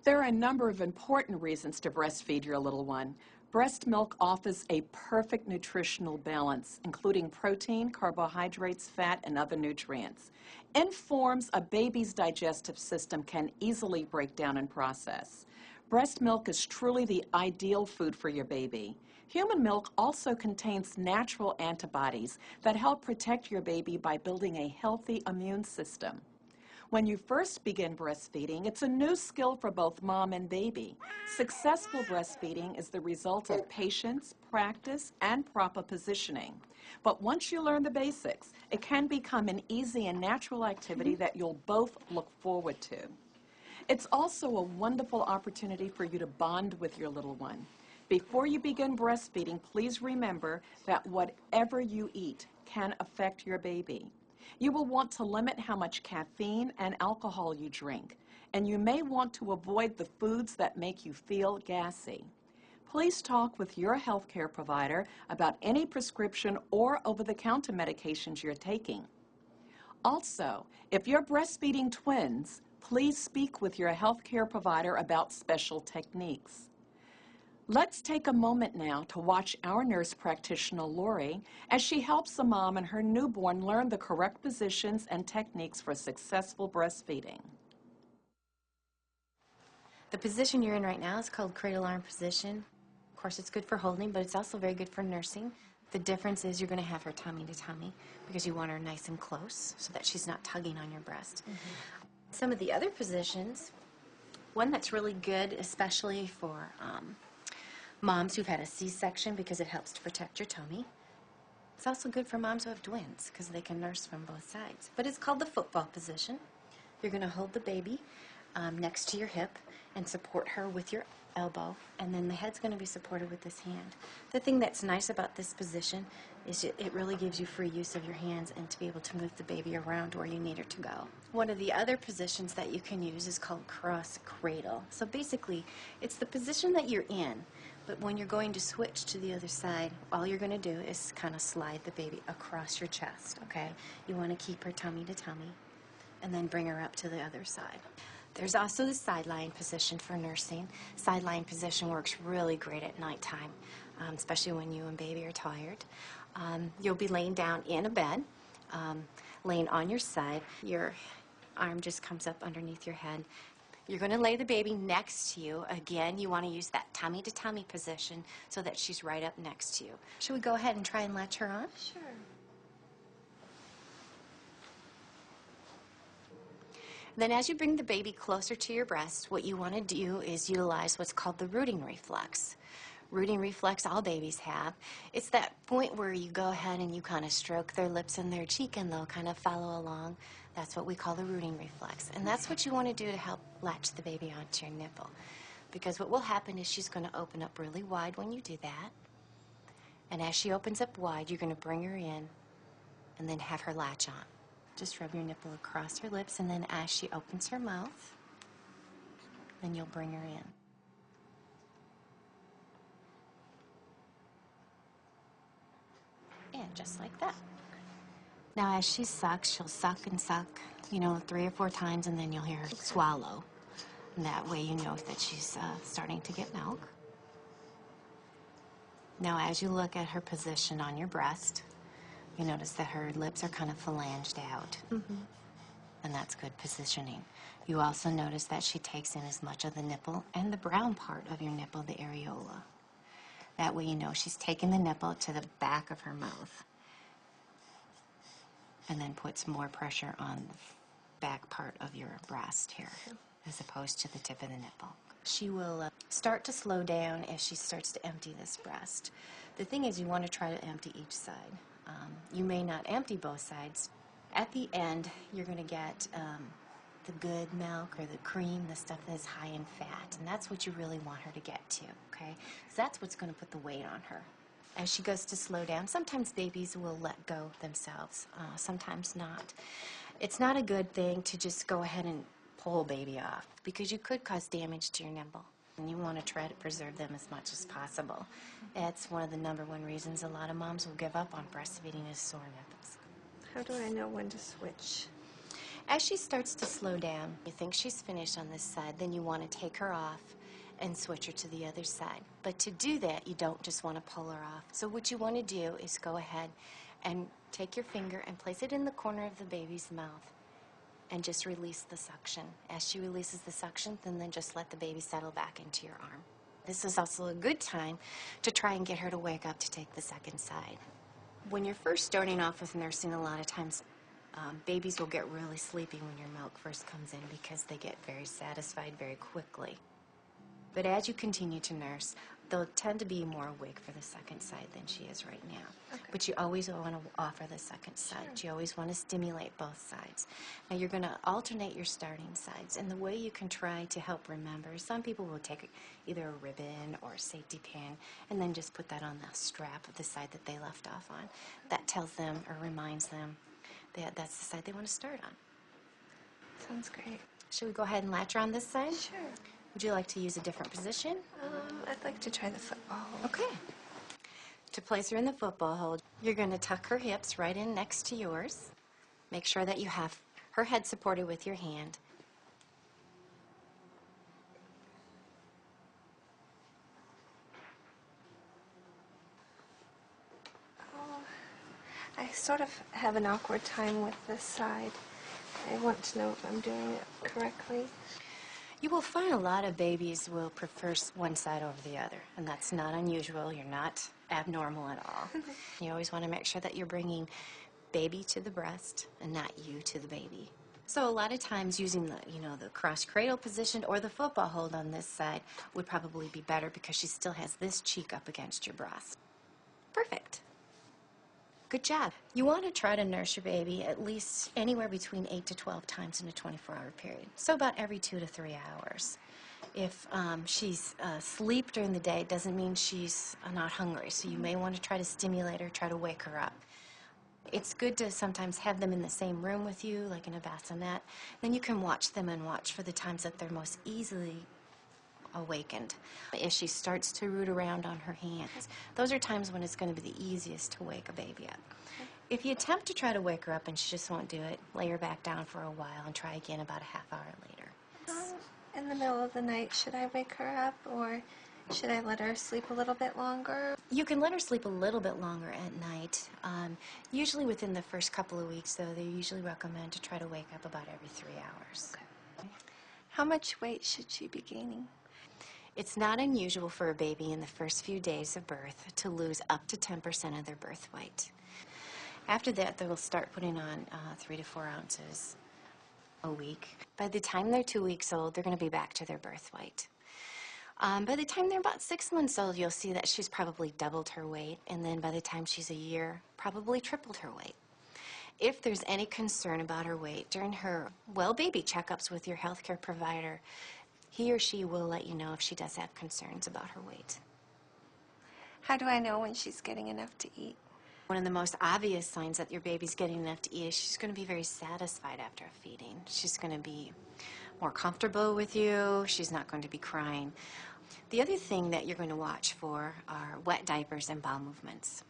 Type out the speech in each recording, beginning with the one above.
There are a number of important reasons to breastfeed your little one. Breast milk offers a perfect nutritional balance, including protein, carbohydrates, fat, and other nutrients. In forms a baby's digestive system can easily break down and process. Breast milk is truly the ideal food for your baby. Human milk also contains natural antibodies that help protect your baby by building a healthy immune system. When you first begin breastfeeding, it's a new skill for both mom and baby. Successful breastfeeding is the result of patience, practice, and proper positioning. But once you learn the basics, it can become an easy and natural activity that you'll both look forward to. It's also a wonderful opportunity for you to bond with your little one. Before you begin breastfeeding, please remember that whatever you eat can affect your baby. You will want to limit how much caffeine and alcohol you drink, and you may want to avoid the foods that make you feel gassy. Please talk with your healthcare provider about any prescription or over-the-counter medications you're taking. Also, if you're breastfeeding twins, please speak with your healthcare provider about special techniques. Let's take a moment now to watch our nurse practitioner, Lori, as she helps the mom and her newborn learn the correct positions and techniques for successful breastfeeding. The position you're in right now is called cradle arm position. Of course, it's good for holding, but it's also very good for nursing. The difference is you're going to have her tummy to tummy because you want her nice and close so that she's not tugging on your breast. Some of the other positions, one that's really good, especially for moms who've had a C-section because it helps to protect your tummy. It's also good for moms who have twins because they can nurse from both sides. But it's called the football position. You're going to hold the baby next to your hip and support her with your elbow, and then the head's going to be supported with this hand. The thing that's nice about this position is it really gives you free use of your hands and to be able to move the baby around where you need her to go. One of the other positions that you can use is called cross cradle. So basically, it's the position that you're in, but when you're going to switch to the other side, all you're going to do is kind of slide the baby across your chest, okay? You want to keep her tummy to tummy and then bring her up to the other side. There's also the sideline position for nursing. Sideline position works really great at nighttime, especially when you and baby are tired. You'll be laying down in a bed, laying on your side. Your arm just comes up underneath your head. You're going to lay the baby next to you. Again, you want to use that tummy to tummy position so that she's right up next to you. Should we go ahead and try and latch her on? Sure. Then as you bring the baby closer to your breast, what you want to do is utilize what's called the rooting reflex. Rooting reflex, all babies have. It's that point where you go ahead and you kind of stroke their lips and their cheek and they'll kind of follow along. That's what we call the rooting reflex. And that's what you want to do to help latch the baby onto your nipple. Because what will happen is she's going to open up really wide when you do that. And as she opens up wide, you're going to bring her in and then have her latch on. Just rub your nipple across her lips, and then as she opens her mouth, then you'll bring her in. And just like that. Now as she sucks, she'll suck and suck, 3 or 4 times, and then you'll hear her swallow. And that way you know that she's starting to get milk. Now as you look at her position on your breast, you notice that her lips are kind of phalanged out. And that's good positioning. You also notice that she takes in as much of the nipple and the brown part of your nipple, the areola. That way you know she's taking the nipple to the back of her mouth and then puts more pressure on the back part of your breast here as opposed to the tip of the nipple. She will start to slow down as she starts to empty this breast. The thing is, you want to try to empty each side. You may not empty both sides. At the end, you're going to get the good milk or the cream, the stuff that is high in fat, and that's what you really want her to get to, okay? So that's what's going to put the weight on her. As she goes to slow down, sometimes babies will let go themselves, sometimes not. It's not a good thing to just go ahead and pull a baby off because you could cause damage to your nipple. And you want to try to preserve them as much as possible. It's one of the #1 reasons a lot of moms will give up on breastfeeding is sore nipples. How do I know when to switch? As she starts to slow down, you think she's finished on this side, then you want to take her off and switch her to the other side. But to do that, you don't just want to pull her off. So what you want to do is go ahead and take your finger and place it in the corner of the baby's mouth and just release the suction. As she releases the suction, then just let the baby settle back into your arm. This is also a good time to try and get her to wake up to take the second side. When you're first starting off with nursing, a lot of times babies will get really sleepy when your milk first comes in because they get very satisfied very quickly. But as you continue to nurse, they'll tend to be more awake for the second side than she is right now. Okay. But you always want to offer the second side. Sure. You always want to stimulate both sides. Now you're going to alternate your starting sides. And the way you can try to help remember, some people will take either a ribbon or a safety pin and then just put that on the strap of the side that they left off on. That tells them or reminds them that that's the side they want to start on. Sounds great. Should we go ahead and latch her on this side? Sure. Would you like to use a different position? I'd like to try the football. Okay. To place her in the football hold, you're going to tuck her hips right in next to yours. Make sure that you have her head supported with your hand. Oh, I sort of have an awkward time with this side. I want to know if I'm doing it correctly. You will find a lot of babies will prefer one side over the other, and that's not unusual. You're not abnormal at all. You always want to make sure that you're bringing baby to the breast and not you to the baby. So a lot of times using the cross cradle position or the football hold on this side would probably be better because she still has this cheek up against your breast. Perfect. Good job. You want to try to nurse your baby at least anywhere between 8 to 12 times in a 24-hour period. So about every 2 to 3 hours. If she's asleep during the day, it doesn't mean she's not hungry. So you may want to try to stimulate her, try to wake her up. It's good to sometimes have them in the same room with you, like in a bassinet. Then you can watch them and watch for the times that they're most easily awakened. If she starts to root around on her hands, those are times when it's going to be the easiest to wake a baby up. If you attempt to try to wake her up and she just won't do it, lay her back down for a while and try again about a half hour later. In the middle of the night, should I wake her up or should I let her sleep a little bit longer? You can let her sleep a little bit longer at night. Usually within the first couple of weeks, though, they usually recommend to try to wake up about every 3 hours. Okay. How much weight should she be gaining? It's not unusual for a baby in the first few days of birth to lose up to 10% of their birth weight. After that, they will start putting on 3 to 4 ounces a week. By the time they're 2 weeks old, they're going to be back to their birth weight. By the time they're about 6 months old, you'll see that she's probably doubled her weight, and then by the time she's a year, probably tripled her weight. If there's any concern about her weight during her baby checkups with your healthcare provider, he or she will let you know if she does have concerns about her weight. How do I know when she's getting enough to eat? One of the most obvious signs that your baby's getting enough to eat is she's going to be very satisfied after a feeding. She's going to be more comfortable with you. She's not going to be crying. The other thing that you're going to watch for are wet diapers and bowel movements.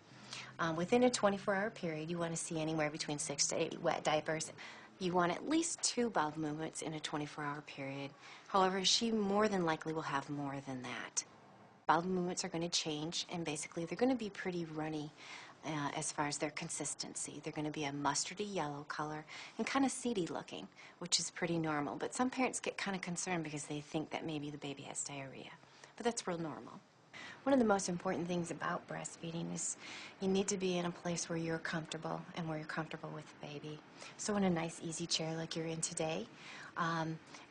Within a 24-hour period, you want to see anywhere between 6 to 8 wet diapers. You want at least 2 bowel movements in a 24-hour period. However, she more than likely will have more than that. Bowel movements are going to change, and basically they're going to be pretty runny as far as their consistency. They're going to be a mustardy yellow color and kind of seedy looking, which is pretty normal. But some parents get kind of concerned because they think that maybe the baby has diarrhea. But that's real normal. One of the most important things about breastfeeding is you need to be in a place where you're comfortable and where you're comfortable with the baby. So in a nice easy chair like you're in today,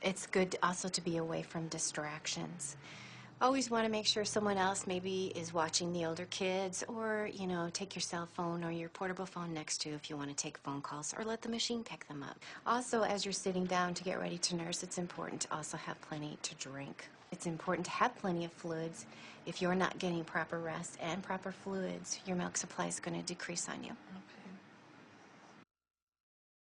it's good also to be away from distractions. Always want to make sure someone else maybe is watching the older kids, or take your cell phone or your portable phone next to you if you want to take phone calls, or let the machine pick them up. Also, as you're sitting down to get ready to nurse, it's important to also have plenty to drink. It's important to have plenty of fluids. If you're not getting proper rest and proper fluids, your milk supply is going to decrease on you. Okay.